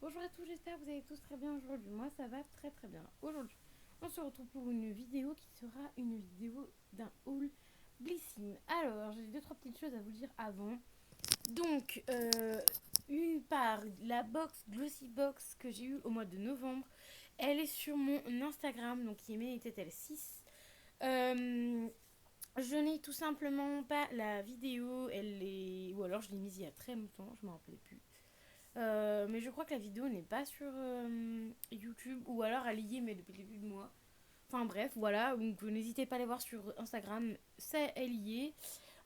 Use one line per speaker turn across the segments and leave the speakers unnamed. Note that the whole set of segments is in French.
Bonjour à tous, j'espère que vous allez tous très bien aujourd'hui. Moi, ça va très très bien. Aujourd'hui, on se retrouve pour une vidéo qui sera une vidéo d'un haul Blissim. Alors, j'ai deux trois petites choses à vous dire avant. Donc, une part, la box Glossy Box que j'ai eue au mois de novembre, elle est sur mon Instagram, donc qui est était 6. Je n'ai tout simplement pas la vidéo, elle est. Ou alors je l'ai mise il y a très longtemps, je m'en rappelais plus. Mais je crois que la vidéo n'est pas sur YouTube ou alors elle y est mais depuis le début de mois. Enfin bref, voilà, donc n'hésitez pas à aller voir sur Instagram, ça elle y est.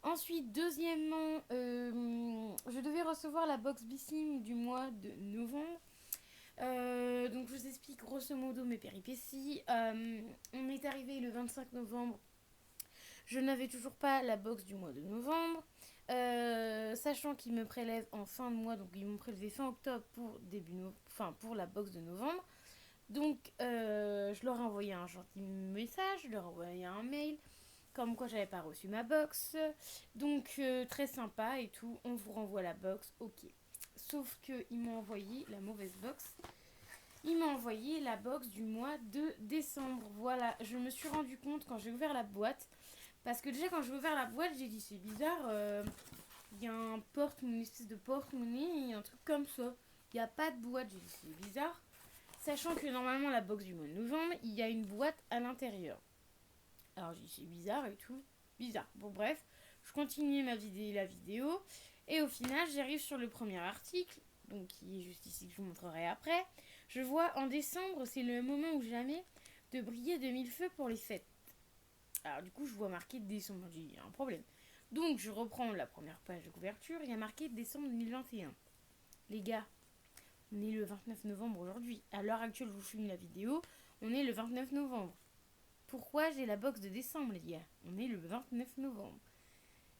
Ensuite, deuxièmement, je devais recevoir la box Bissim du mois de novembre. Donc je vous explique grosso modo mes péripéties. On est arrivé le 25 novembre. Je n'avais toujours pas la box du mois de novembre. Sachant qu'ils me prélèvent en fin de mois, donc ils m'ont prélevé fin octobre pour pour la box de novembre. Donc je leur ai envoyé un gentil message, je leur ai envoyé un mail, comme quoi j'avais pas reçu ma box. Donc très sympa et tout, on vous renvoie la box, ok. Sauf qu'ils m'ont envoyé la mauvaise box. Ils m'ont envoyé la box du mois de décembre. Voilà, je me suis rendu compte quand j'ai ouvert la boîte. Parce que déjà quand j'ai ouvert la boîte, j'ai dit c'est bizarre. Il y a une espèce de porte-monnaie et un truc comme ça. Il n'y a pas de boîte, j'ai dit c'est bizarre. Sachant que normalement la box du mois de novembre, il y a une boîte à l'intérieur. Alors j'ai dit c'est bizarre et tout. Bizarre. Bon bref, je continue la vidéo. Et au final, j'arrive sur le premier article, donc qui est juste ici que je vous montrerai après. Je vois en décembre, c'est le moment ou jamais de briller de mille feux pour les fêtes. Alors du coup, je vois marqué décembre. J'ai dit, il y a un problème. Donc je reprends la première page de couverture. Il y a marqué décembre 2021. Les gars, on est le 29 novembre aujourd'hui. À l'heure actuelle où je filme la vidéo, on est le 29 novembre. Pourquoi j'ai la box de décembre, les gars? On est le 29 novembre.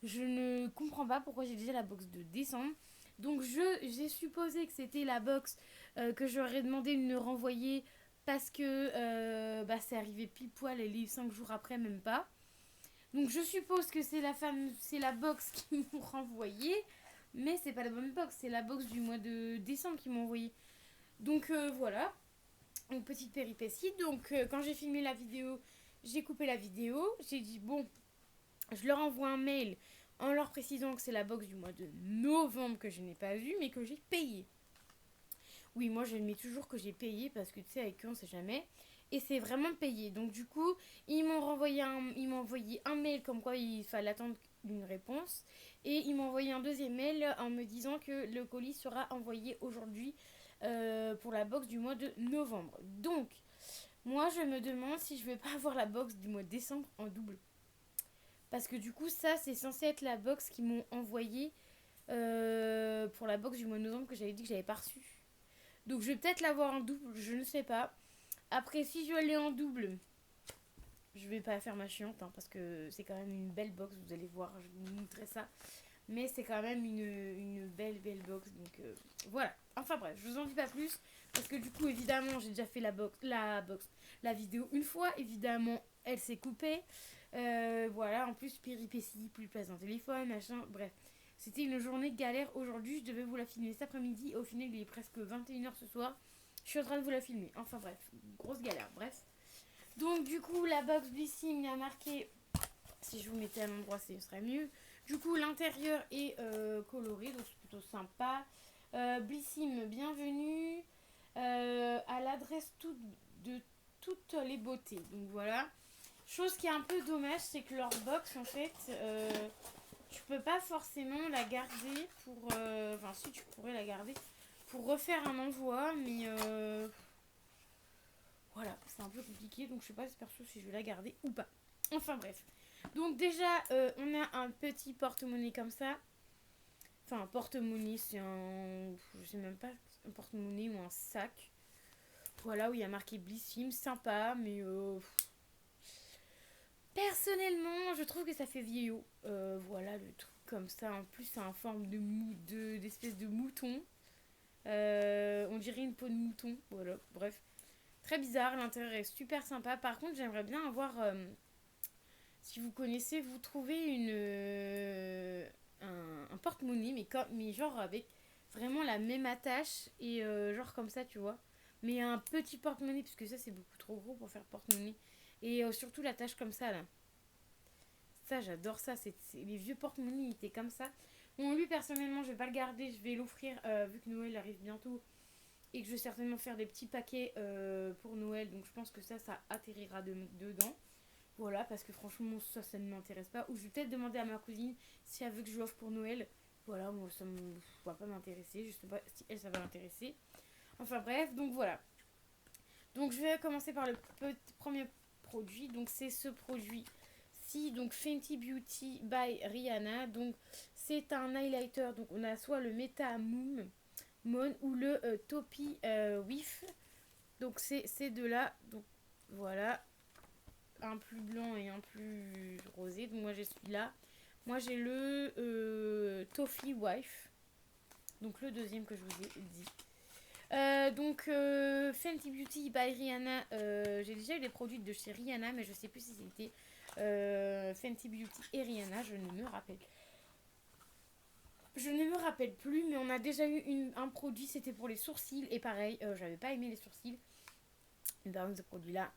Je ne comprends pas pourquoi j'ai déjà la box de décembre. Donc j'ai supposé que c'était la box que j'aurais demandé de me renvoyer parce que c'est arrivé pile poil et les 5 jours après, même pas. Donc je suppose que c'est la box qu'ils m'ont renvoyée, mais c'est pas la bonne box, c'est la box du mois de décembre qu'ils m'ont envoyée. Donc voilà, une petite péripétie. Donc quand j'ai filmé la vidéo, j'ai coupé la vidéo, j'ai dit bon, je leur envoie un mail en leur précisant que c'est la box du mois de novembre que je n'ai pas vue, mais que j'ai payé. Oui, moi je mets toujours que j'ai payé parce que tu sais, avec eux on sait jamais. Et c'est vraiment payé. Donc du coup, ils m'ont envoyé un mail comme quoi il fallait attendre une réponse. Et ils m'ont envoyé un deuxième mail en me disant que le colis sera envoyé aujourd'hui pour la box du mois de novembre. Donc, moi je me demande si je vais pas avoir la box du mois de décembre en double. Parce que du coup, ça c'est censé être la box qu'ils m'ont envoyée pour la box du mois de novembre que j'avais dit que j'avais pas reçue. Donc je vais peut-être l'avoir en double, je ne sais pas. Après, si je l'ai en double, je vais pas faire ma chiante parce que c'est quand même une belle box, vous allez voir, je vous montrerai ça. Mais c'est quand même une belle box, donc voilà. Enfin bref, je vous en dis pas plus parce que du coup, évidemment, j'ai déjà fait la vidéo une fois. Évidemment, elle s'est coupée. Voilà, en plus, péripéties, plus de place dans téléphone, machin, bref. C'était une journée de galère aujourd'hui. Je devais vous la filmer cet après-midi. Au final, il est presque 21h ce soir. Je suis en train de vous la filmer. Enfin bref, grosse galère. Bref. Donc du coup, la box Blissim, il y a marqué, si je vous mettais à l'endroit, ce serait mieux. Du coup, l'intérieur est coloré, donc c'est plutôt sympa. Blissim, bienvenue à l'adresse de toutes les beautés. Donc voilà. Chose qui est un peu dommage, c'est que leur box, en fait, tu peux pas forcément la garder pour... Enfin, si, tu pourrais la garder pour refaire un envoi, mais... Voilà, c'est un peu compliqué, donc je sais pas perso si je vais la garder ou pas. Enfin bref. Donc déjà, on a un petit porte-monnaie comme ça. Enfin, un porte-monnaie, c'est un... Je sais même pas, un porte-monnaie ou un sac. Voilà, où il y a marqué Blissim, sympa, mais... Personnellement, je trouve que ça fait vieillot. Voilà, le truc comme ça. En plus, c'est en forme d'espèce de mouton. On dirait une peau de mouton. Voilà, bref. Très bizarre, l'intérieur est super sympa. Par contre, j'aimerais bien avoir, si vous connaissez, vous trouvez un porte-monnaie, mais genre avec, vraiment la même attache et genre comme ça, tu vois. Mais un petit porte-monnaie, parce que ça, c'est beaucoup trop gros pour faire porte-monnaie. Et surtout l'attache comme ça, là. Ça, j'adore ça. Les vieux porte-monnaie, ils étaient comme ça. Bon, lui, personnellement, je vais pas le garder. Je vais l'offrir, vu que Noël arrive bientôt. Et que je vais certainement faire des petits paquets pour Noël. Donc, je pense que ça atterrira dedans. Voilà, parce que franchement, ça ne m'intéresse pas. Ou je vais peut-être demander à ma cousine si elle veut que je l'offre pour Noël. Voilà, moi, ça ne va pas m'intéresser. Je sais pas si elle, ça va l'intéresser. Enfin, bref, donc voilà. Donc, je vais commencer par le premier produit. Donc, c'est ce produit-ci. Donc, Fenty Beauty by Rihanna. Donc, c'est un highlighter. Donc, on a soit le Meta Mon ou le Topi Whiff. Donc, c'est ces deux-là. Donc, voilà. Un plus blanc et un plus rosé. Donc moi j'ai celui-là. Moi j'ai le Toffee Wife. Donc le deuxième que je vous ai dit. Fenty Beauty by Rihanna. J'ai déjà eu des produits de chez Rihanna, mais je sais plus si c'était Fenty Beauty et Rihanna. Je ne me rappelle plus, mais on a déjà eu un produit, c'était pour les sourcils. Et pareil, j'avais pas aimé les sourcils. Dans ce produit-là,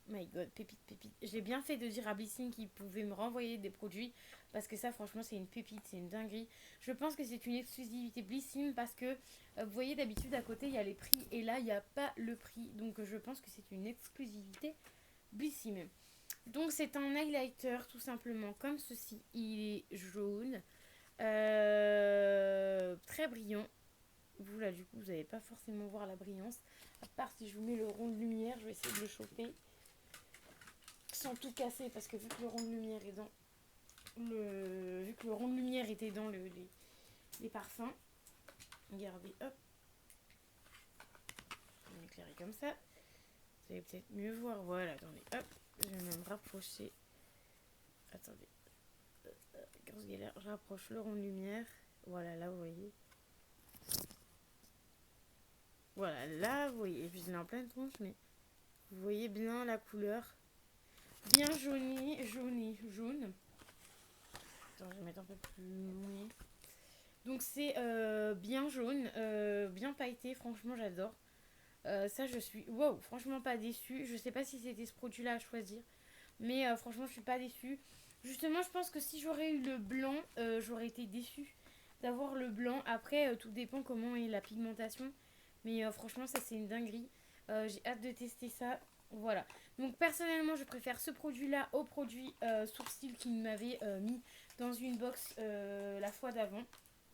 my god, pépite, pépite. J'ai bien fait de dire à Blissing qu'il pouvait me renvoyer des produits parce que ça, franchement, c'est une pépite, c'est une dinguerie. Je pense que c'est une exclusivité Blissing parce que vous voyez, d'habitude à côté il y a les prix et là il n'y a pas le prix. Donc je pense que c'est une exclusivité Blissing. Donc c'est un highlighter tout simplement comme ceci. Il est jaune, très brillant. Vous là, du coup, vous n'allez pas forcément voir la brillance. À part si je vous mets le rond de lumière, je vais essayer de le choper sans tout casser parce que vu que le rond de lumière est dans vu que le rond de lumière était dans les parfums, regardez, hop, je vais m'éclairer comme ça, vous allez peut-être mieux voir. Voilà, attendez, hop, je vais même rapprocher, attendez, grosse galère, je rapproche le rond de lumière, voilà, là vous voyez, voilà, là vous voyez, et puis je l'ai en pleine tronche, mais vous voyez bien la couleur, bien jaune. Attends, je vais mettre un peu plus mouillé. Donc c'est bien jaune, bien pailleté, franchement j'adore. Ça je suis, wow, franchement pas déçue. Je sais pas si c'était ce produit-là à choisir, mais franchement je suis pas déçue. Justement je pense que si j'aurais eu le blanc, j'aurais été déçue d'avoir le blanc. Après tout dépend comment est la pigmentation, mais franchement ça c'est une dinguerie. J'ai hâte de tester ça. Voilà. Donc personnellement je préfère ce produit-là au produit sourcil qu'il m'avait mis dans une box la fois d'avant.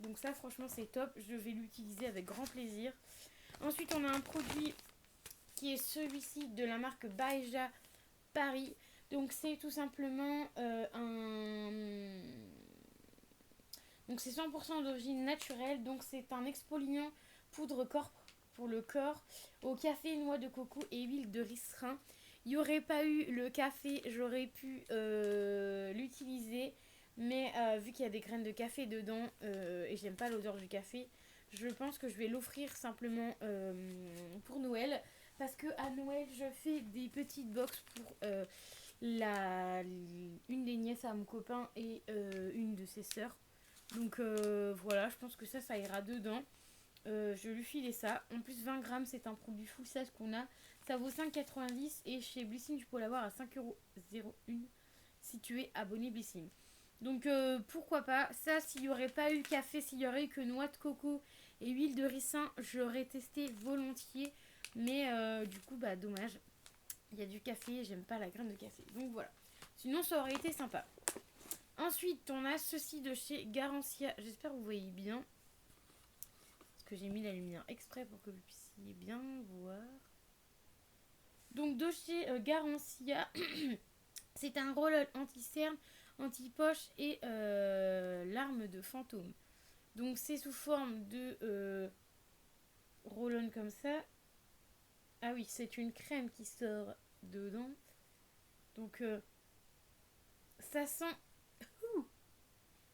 Donc ça franchement c'est top, je vais l'utiliser avec grand plaisir. Ensuite on a un produit qui est celui-ci de la marque Baeja Paris. Donc c'est tout simplement Donc c'est 100% d'origine naturelle. Donc c'est un exfoliant poudre corps pour le corps au café, noix de coco et huile de ricin. Il n'y aurait pas eu le café, j'aurais pu l'utiliser. Mais vu qu'il y a des graines de café dedans et j'aime pas l'odeur du café, je pense que je vais l'offrir simplement pour Noël. Parce que à Noël, je fais des petites box pour une des nièces à mon copain et une de ses sœurs. Donc voilà, je pense que ça ira dedans. Je lui filais ça. En plus, 20 grammes, c'est un produit full size qu'on a. Ça vaut 5,90 et chez Blissing, tu peux l'avoir à 5,01€ si tu es abonné Blissing. Donc pourquoi pas. Ça, s'il n'y aurait pas eu café, s'il y aurait eu que noix de coco et huile de ricin, j'aurais testé volontiers. Mais du coup, bah dommage. Il y a du café et j'aime pas la graine de café. Donc voilà. Sinon, ça aurait été sympa. Ensuite, on a ceci de chez Garancia. J'espère que vous voyez bien. Parce que j'ai mis la lumière exprès pour que vous puissiez bien voir. Donc de chez Garancia, c'est un roll-on anti-cerne, anti-poche et l'arme de fantôme. Donc c'est sous forme de roll-on comme ça. Ah oui, c'est une crème qui sort dedans. Donc ça sent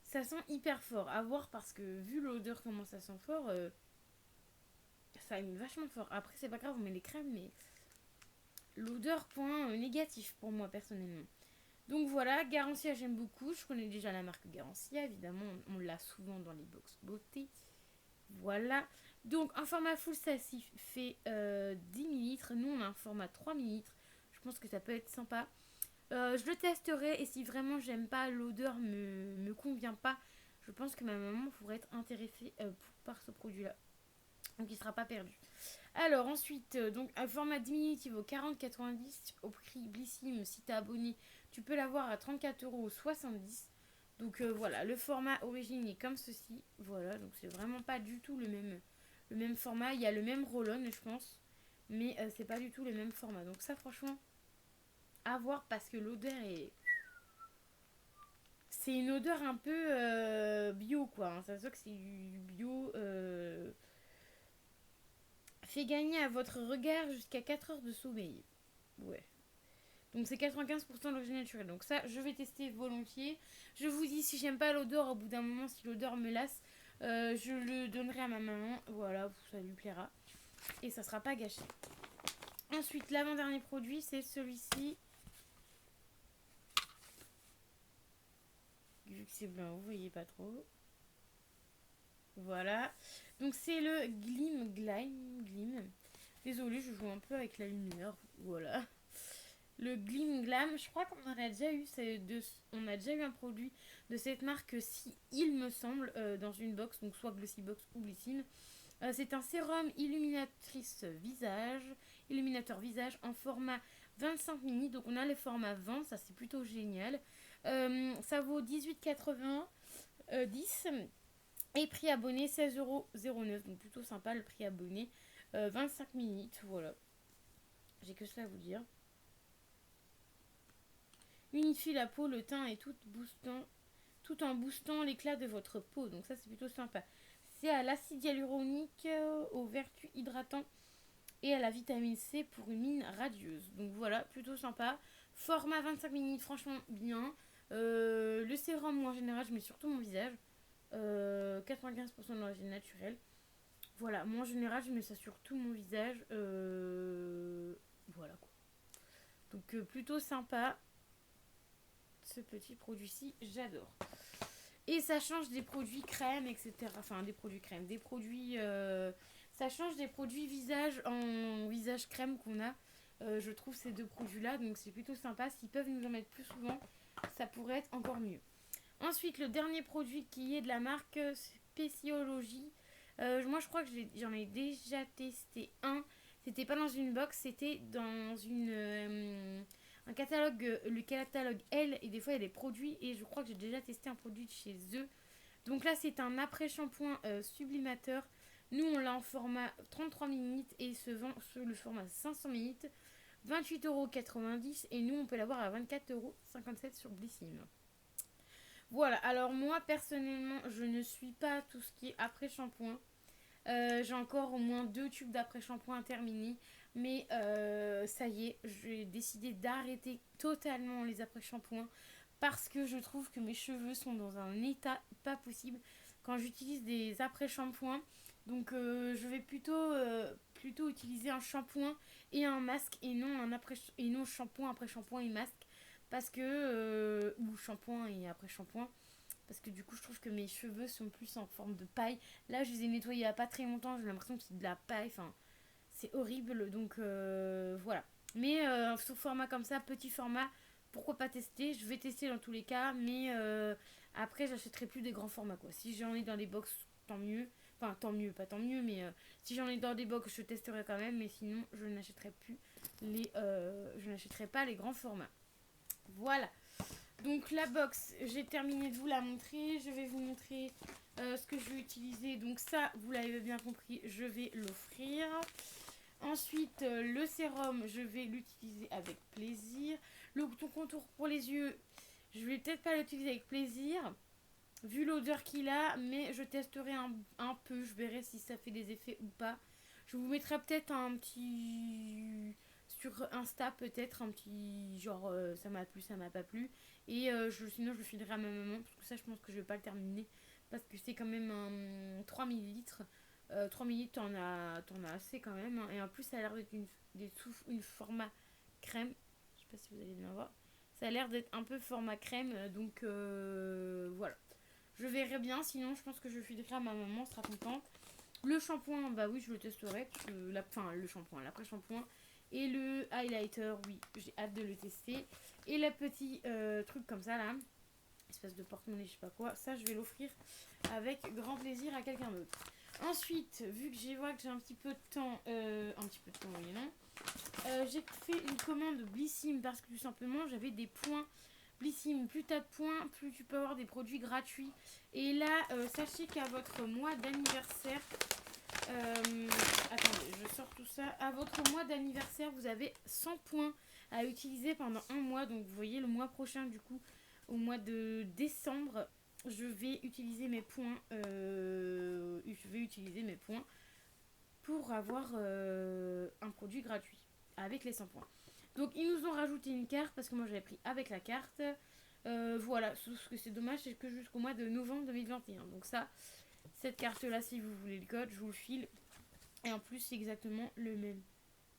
ça sent hyper fort. À voir parce que vu l'odeur comment ça sent fort, ça a vachement fort. Après c'est pas grave, on met les crèmes, mais l'odeur point négatif pour moi personnellement. Donc voilà, Garancia j'aime beaucoup. Je connais déjà la marque Garancia, évidemment, on l'a souvent dans les box beauté. Voilà. Donc un format full ça fait 10 millilitres. Nous on a un format 3 millilitres. Je pense que ça peut être sympa. Je le testerai et si vraiment j'aime pas, l'odeur me convient pas, je pense que ma maman pourrait être intéressée par ce produit-là. Donc il sera pas perdu. Alors ensuite, donc un format 10 minutes, il vaut 40,90 au prix Blissim. Si t'es abonné, tu peux l'avoir à 34,70 €. Donc voilà, le format origine est comme ceci. Voilà, donc c'est vraiment pas du tout le même format. Il y a le même roll-on, je pense, mais c'est pas du tout le même format. Donc ça, franchement, à voir parce que l'odeur est. C'est une odeur un peu bio, quoi, hein. Ça se voit que c'est du bio. Fait gagner à votre regard jusqu'à 4 heures de sommeil. Ouais. Donc c'est 95% d'origine naturelle. Donc ça, je vais tester volontiers. Je vous dis, si j'aime pas l'odeur, au bout d'un moment, si l'odeur me lasse, je le donnerai à ma maman. Voilà, ça lui plaira. Et ça sera pas gâché. Ensuite, l'avant-dernier produit, c'est celui-ci. Vu que c'est blanc, vous voyez pas trop. Voilà. Donc c'est le Glim. Désolée, je joue un peu avec la lumière. Voilà. Le Glim Glam, je crois qu'on en a déjà eu, on a déjà eu un produit de cette marque, si il me semble, dans une box, donc soit Glossybox ou Glycine. C'est un sérum illuminateur visage en format 25 mini. Donc on a le format 20, ça c'est plutôt génial. Ça vaut 18,80 10 et prix abonné 16,09 €. Donc plutôt sympa le prix abonné. 25 minutes, voilà. J'ai que cela à vous dire. Unifie la peau, le teint et tout en boostant l'éclat de votre peau. Donc ça c'est plutôt sympa. C'est à l'acide hyaluronique, aux vertus hydratantes et à la vitamine C pour une mine radieuse. Donc voilà, plutôt sympa. Format 25 minutes, franchement bien. Le sérum, moi en général, je mets surtout mon visage. 95% d'origine naturelle. Voilà, moi en général, je mets ça sur tout mon visage. Voilà quoi. Donc plutôt sympa. Ce petit produit-ci, j'adore. Et ça change des produits crème, etc. Enfin, des produits crème, des produits. Ça change des produits visage en visage crème qu'on a. Je trouve ces deux produits-là, donc c'est plutôt sympa. S'ils peuvent nous en mettre plus souvent, ça pourrait être encore mieux. Ensuite, le dernier produit qui est de la marque Spéciologie. Moi, je crois que j'en ai déjà testé un. C'était pas dans une box, c'était dans un catalogue, le catalogue L. Et des fois, il y a des produits. Et je crois que j'ai déjà testé un produit de chez eux. Donc là, c'est un après-shampoing sublimateur. Nous, on l'a en format 33 minutes et se vend sur le format 500 minutes. 28,90 € et nous, on peut l'avoir à 24,57 € sur Blissim. Voilà, alors moi personnellement, je ne suis pas tout ce qui est après-shampoing. J'ai encore au moins 2 tubes d'après-shampoing terminés. Mais ça y est, j'ai décidé d'arrêter totalement les après-shampoings parce que je trouve que mes cheveux sont dans un état pas possible quand j'utilise des après-shampoings. Donc je vais plutôt utiliser un shampoing et un masque et non shampoing après shampoing et masque parce que ou shampoing et après shampoing parce que du coup je trouve que mes cheveux sont plus en forme de paille. Là je les ai nettoyés il n'y a pas très longtemps, j'ai l'impression que c'est de la paille, enfin c'est horrible donc voilà. Mais sous format comme ça, petit format, pourquoi pas tester. Je vais tester dans tous les cas, mais après j'achèterai plus des grands formats quoi. Si j'en ai dans les box, tant mieux. Enfin tant mieux, pas tant mieux, mais si j'en ai dans des box, je testerai quand même. Mais sinon, je n'achèterai pas les grands formats. Voilà. Donc la box, j'ai terminé de vous la montrer. Je vais vous montrer ce que je vais utiliser. Donc ça, vous l'avez bien compris, je vais l'offrir. Ensuite, le sérum, je vais l'utiliser avec plaisir. Le contour pour les yeux, je vais peut-être pas l'utiliser avec plaisir, vu l'odeur qu'il a, mais je testerai un peu. Je verrai si ça fait des effets ou pas. Je vous mettrai peut-être un petit sur Insta, peut-être un petit genre ça m'a plu, ça m'a pas plu. Et sinon, je le filerai à ma maman, parce que ça, je pense que je vais pas le terminer. Parce que c'est quand même un 3 millilitres. 3 minutes, t'en as assez quand même, hein. Et en plus, ça a l'air d'être une format crème. Je sais pas si vous allez bien voir. Ça a l'air d'être un peu format crème. Donc voilà. Je verrai bien. Sinon, je pense que je filerai à ma maman. Elle sera contente. Le shampoing, bah oui, je le testerai. Enfin, le shampoing, l'après-shampoing. Et le highlighter, oui, j'ai hâte de le tester. Et la petite truc comme ça, là, espèce de porte-monnaie, je sais pas quoi, ça, je vais l'offrir avec grand plaisir à quelqu'un d'autre. Ensuite, vu que j'ai vois que j'ai un petit peu de temps, oui et non, j'ai fait une commande Blissim parce que tout simplement, j'avais des points Blissim. Plus t'as de points, plus tu peux avoir des produits gratuits. Et là, sachez qu'à votre mois d'anniversaire, attendez, je sors tout ça. À votre mois d'anniversaire, vous avez 100 points à utiliser pendant un mois. Donc, vous voyez, le mois prochain, du coup, au mois de décembre, je vais utiliser mes points. Pour avoir un produit gratuit avec les 100 points. Donc, ils nous ont rajouté une carte parce que moi, j'avais pris avec la carte. Voilà, sauf que c'est dommage, c'est que jusqu'au mois de novembre 2021. Donc, ça, cette carte-là, si vous voulez le code, je vous le file. Et en plus, c'est exactement le même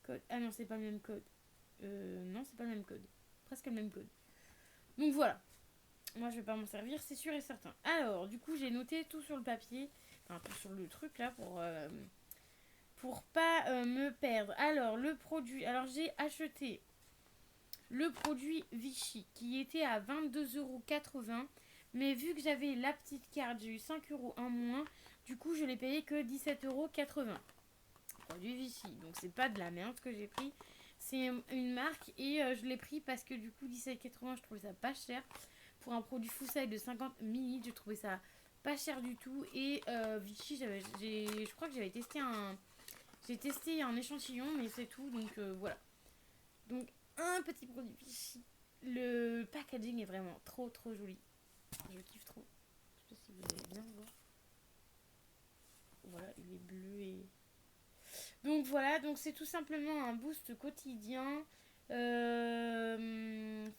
code. Ah non, c'est pas le même code. Non, c'est pas le même code. Presque le même code. Donc voilà. Moi, je vais pas m'en servir, c'est sûr et certain. Alors, du coup, j'ai noté tout sur le papier. Enfin, tout sur le truc là pour pas me perdre. Alors, le produit. Alors, j'ai acheté le produit Vichy qui était à 22,80 €. Mais vu que j'avais la petite carte, j'ai eu 5 € en moins. Du coup, je l'ai payé que 17,80 €. Produit Vichy. Donc c'est pas de la merde que j'ai pris. C'est une marque et je l'ai pris parce que du coup 17,80 je trouvais ça pas cher. Pour un produit full size de 50 ml, je trouvais ça pas cher du tout. Et Vichy, je crois que j'avais testé j'ai testé un échantillon, mais c'est tout. Donc voilà. Donc un petit produit Vichy. Le packaging est vraiment trop trop joli. Je kiffe trop. Je sais pas si vous allez bien voir. Voilà, il est bleu et donc voilà, donc c'est tout simplement un boost quotidien,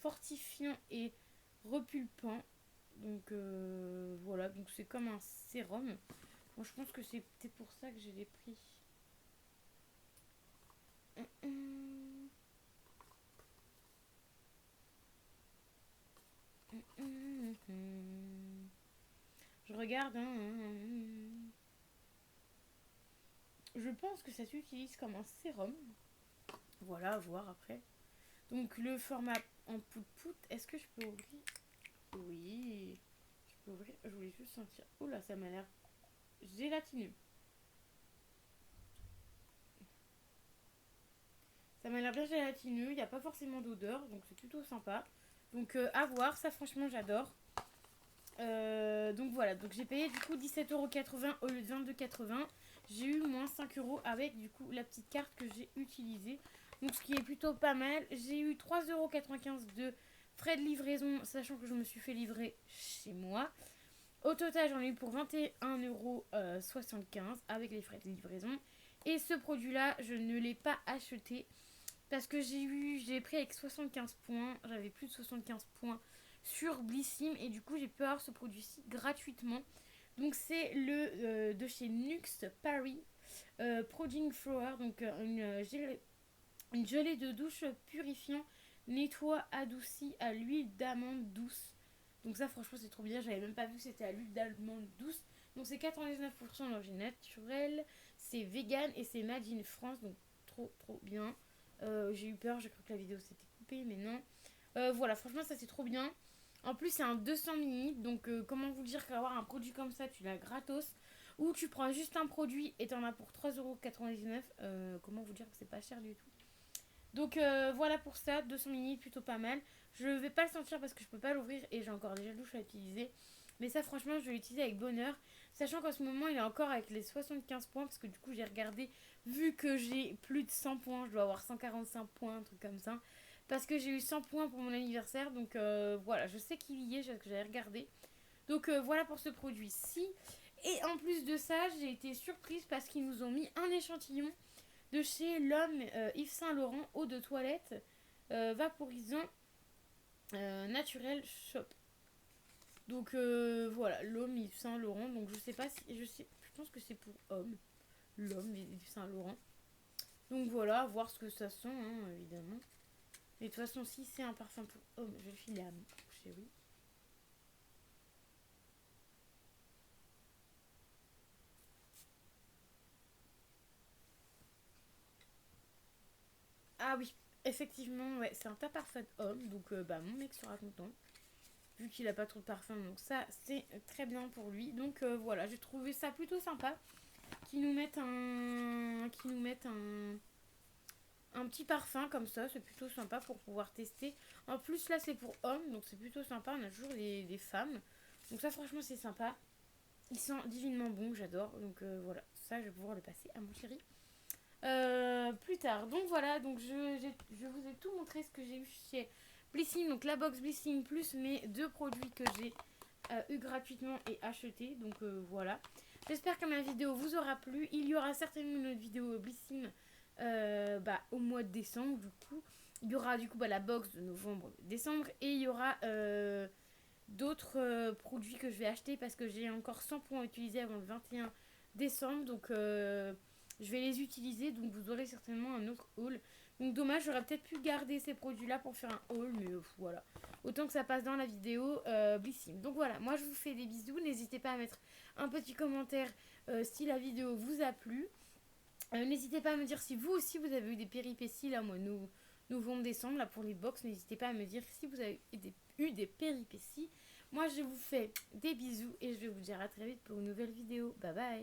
fortifiant et repulpant. Donc voilà, donc c'est comme un sérum. Moi je pense que c'est peut-être pour ça que je l'ai pris. Je regarde. Je pense que ça s'utilise comme un sérum. Voilà, à voir après. Donc le format en pout-pout, est-ce que je peux ouvrir? Oui, je peux ouvrir. Je voulais juste sentir. Oula, ça m'a l'air gélatineux. Ça m'a l'air bien gélatineux. Il n'y a pas forcément d'odeur, donc c'est plutôt sympa. Donc à voir, ça franchement j'adore. Donc voilà, donc j'ai payé du coup 17,80 € au lieu de 22,80 €. J'ai eu moins 5 € avec du coup la petite carte que j'ai utilisée. Donc ce qui est plutôt pas mal. J'ai eu 3,95 € de frais de livraison, sachant que je me suis fait livrer chez moi. Au total, j'en ai eu pour 21,75 € avec les frais de livraison. Et ce produit-là, je ne l'ai pas acheté parce que j'ai pris avec 75 points. J'avais plus de 75 points sur Blissim et du coup, j'ai pu avoir ce produit-ci gratuitement. Donc, c'est le de chez Nux Paris Prodding Flower. Donc, une gelée de douche purifiant, nettoie, adouci à l'huile d'amande douce. Donc ça franchement c'est trop bien, j'avais même pas vu que c'était à l'huile d'amande douce. Donc c'est 99% d'origine naturelle, c'est vegan et c'est made in France, donc trop trop bien. J'ai eu peur, j'ai cru que la vidéo s'était coupée mais non. Voilà, franchement ça c'est trop bien. En plus c'est un 200 ml, donc comment vous dire qu'avoir un produit comme ça tu l'as gratos. Ou tu prends juste un produit et t'en as pour 3,99 €. Comment vous dire que c'est pas cher du tout. Donc voilà pour ça, 200 ml, plutôt pas mal. Je vais pas le sentir parce que je peux pas l'ouvrir et j'ai encore déjà le douche à utiliser. Mais ça franchement je vais l'utiliser avec bonheur. Sachant qu'en ce moment il est encore avec les 75 points parce que du coup j'ai regardé, vu que j'ai plus de 100 points, je dois avoir 145 points, un truc comme ça. Parce que j'ai eu 100 points pour mon anniversaire. Donc voilà, je sais qu'il y est, parce que j'avais regardé. Donc voilà pour ce produit-ci. Et en plus de ça, j'ai été surprise parce qu'ils nous ont mis un échantillon de chez l'homme Yves Saint Laurent eau de toilette vaporisant naturel shop. Donc voilà, l'homme Yves Saint Laurent. Donc je sais pas si je pense que c'est pour homme, l'homme Yves Saint Laurent. Donc voilà, voir ce que ça sent évidemment. Mais de toute façon si c'est un parfum pour homme, je vais le filer à mon chéri. Ah oui, effectivement, ouais, c'est un tas parfum homme, donc bah mon mec sera content, vu qu'il a pas trop de parfum, donc ça c'est très bien pour lui. Donc voilà, j'ai trouvé ça plutôt sympa qu'ils nous mettent un petit parfum comme ça, c'est plutôt sympa pour pouvoir tester. En plus là c'est pour hommes, donc c'est plutôt sympa, on a toujours des femmes. Donc ça franchement c'est sympa. Ils sont divinement bons, j'adore. Donc voilà, ça je vais pouvoir le passer à mon chéri. Plus tard. Donc voilà, donc je vous ai tout montré ce que j'ai eu chez Blissing. Donc la box Blissing plus mes deux produits que j'ai eu gratuitement et achetés. Donc voilà. J'espère que ma vidéo vous aura plu. Il y aura certainement une autre vidéo Blissing au mois de décembre. Du coup, il y aura du coup la box de novembre, décembre. Et il y aura d'autres produits que je vais acheter parce que j'ai encore 100 points à utiliser avant le 21 décembre. Donc je vais les utiliser. Donc vous aurez certainement un autre haul. Donc dommage, j'aurais peut-être pu garder ces produits-là pour faire un haul. Mais voilà. Autant que ça passe dans la vidéo Blissing. Donc voilà, moi je vous fais des bisous. N'hésitez pas à mettre un petit commentaire si la vidéo vous a plu. N'hésitez pas à me dire si vous aussi vous avez eu des péripéties là, moi, novembre, décembre, là pour les box. N'hésitez pas à me dire si vous avez eu des péripéties. Moi je vous fais des bisous et je vais vous dire à très vite pour une nouvelle vidéo. Bye bye.